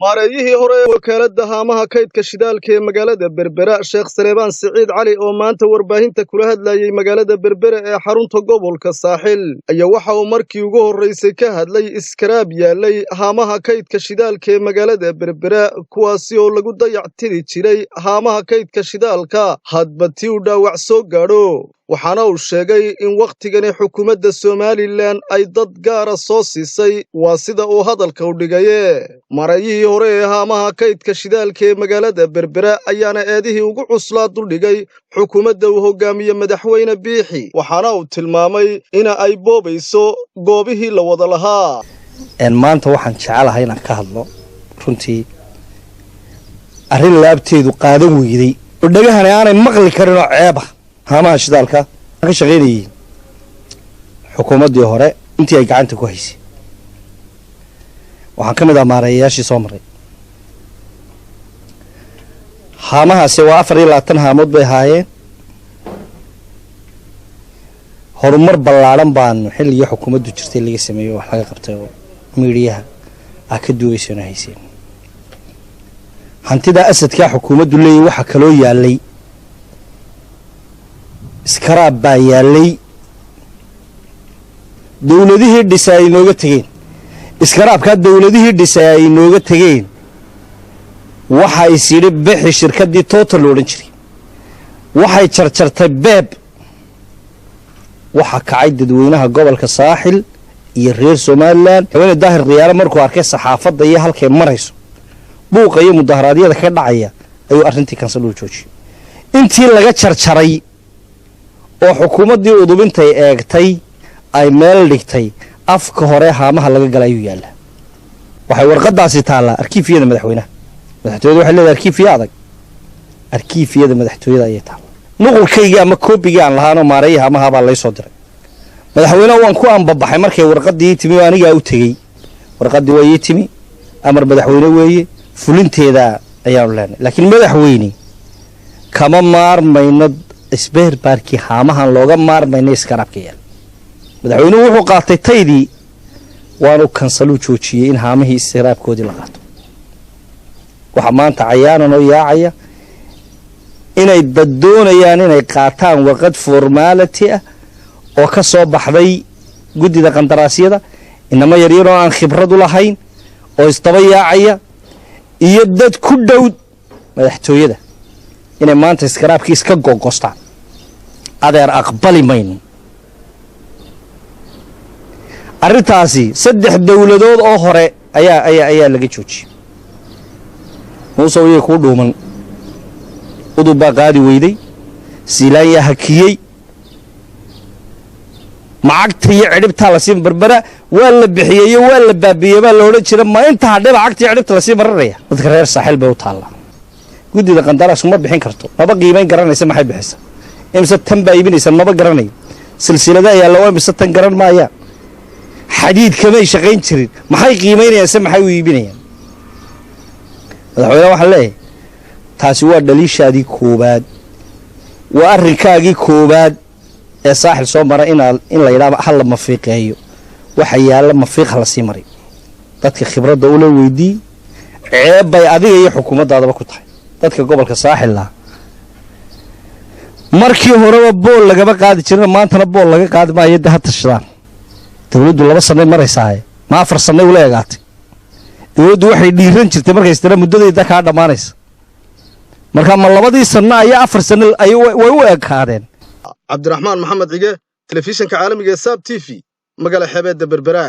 maareeyihii hore ee wakaaladda haamaha kaydka shidaalka ee magaalada Berbera Sheekh Saleebaan Siciid Cali oo maanta warbaahinta kula hadlayay magaalada Berbera ee xarunta gobolka Saaxil ayaa waxa uu markii ugu horeysay ka hadlay iskaraab yaalay haamaha kaydka shidaalka ee magaalada Berbera kuwaasi oo lagu dayactiri jiray haamaha kaydka shidaalka hadba tii uu dhaawac soo gaadho waxaana uu sheegay in waqtigani xukuumadda Somaliland ay dad gaar ah soo siisay waa sida uu hadalka u dhigaye maareeyihii hore ee haamaha kaydka shidaalka ee magaalada Berbera ayaana eedihii ugu cuslaa duldhigay xukuumadda uu hogaamiye madaxweyne Biixi waxaana uu tilmaamay in ay boobayso goobihii la wada lahaa maanta waxaan jecelahay inaan ka hadlo runtii arrin laabteedu qaadan weyday oo dhagahana aanay maqli karin oo ceeb ah haamaha shidaalka ka shaqeynayay xukuumaddii hore intii ay gacanta ku haysay waxaan ka mid ah maareeyayaashii soo maray haamahaasi waa 24 haamood bay ahaayeen horumar ballaaran baan xilligii xukuumaddu jirtay laga sameeyay wax laga qabtay oo miidiyaha ah ka duugaysana hayseen hantida asadka xukuumaddu leeyahay waxa kaloo yaalay iskaraab baa yaalay dawladihii dhisay inooga tageen iskaraabka dawladihii dhisay inooga tageen waxa ay siri bixi shirkadii total oran jiray waxay jarjartay beeb waxa kacay dadweynaha gobolka Saaxil iyo reer Somaliland haween daahir riyaal markuu arkay saxaafadda iyo halkay marayso buuqa iyo mudaharaadyada ka dhacaya ayuu arrintii kansal u joojiyay intii laga jarjaray oo xukuumaddii udubintay eegtay ay meel dhigtay afka hore haamaha laga galay ayuu yaala waxay warqadaasi taala arkiifiyada madaxweynaha waxay leedahay arkiifiya adag arkiifiyada madaxtooyada ayay taala nuqulkayga ama koobiga aan lahaano maareeyaha haamaha baa la soo diray madaxweynaha waan ku anbabaxay markay warqadii timi aniga u tagay warqadii way timi amar madaxweyne weeye fulinteeda ayaan leenahay laakiin madaxweyne kama maarmayno isbeer baarki haamahan looga maarmayno iskaraabka yaal madaxweynuhu wuxuu qaatay taydii waanu kansal u joojiyay in haamihii iskaraabkoodii la qaato waxa maanta cayaanan oo yaacaya inay doonayaan inay qaataan warqad formality ah oo ka soo baxday gudida qandaraasyada inama yaryar oo aan khibrad u lahayn oo istaba yaacaya iyo dad ku dhow madaxtooyada inay maanta iskaraabkii iska googostaan adeer aqbali mayno arrintaasi saddex dawladood oo hore ayaa laga joojiyay muusawiyay ku dhuuman udubba qaadi weyday siilaaya hakiyay macagta iyo cidhibta la siin Berbera waa la bixiyay waa la baabiyay baa la oran jiray ma inta hadhib cagta iyo cidhibta la siin mararaya dadka reer Saaxil bay u taala gudida qandaraas ma bixin karto maba qiimeyn garanaysa maxay bixisa imsa tan baa iibinaysa maba garanay silsilada ayaa la imsa tan garan maaya xadiid kama shaqeyn jirin maxay qiimeynayaan maxay u iibinayaan madaxweynaha waxa leeyahay taasi waa dhaliishaadii koobaad waa arrinkaagii koobaad ee Saaxil soo mara in la yiraahdo hal ma fiiqeeyo waxa yaala ma fiiq la sii maray dadka khibradda u leh weydii ceeb bay adiga iyo xukuumaddaadaba ku tahay dadka gobolka Saaxil la markii horeba bool lagaba qaadi jiray maantana bool laga qaadi maayo hadda shidaan dawladdu 2 sano maraysaa ma 4 sano u leeyahay dawladdu waxay dhiiran jirtay markay istira muddadeeda ka dhamaanaysa marka ma 2 sano ayaa 4 sano ay way u eekaadeen Cabdiraxmaan Maxamed Cige telefishinka caalamiga ee SAB TV magaalada xeebada Berbera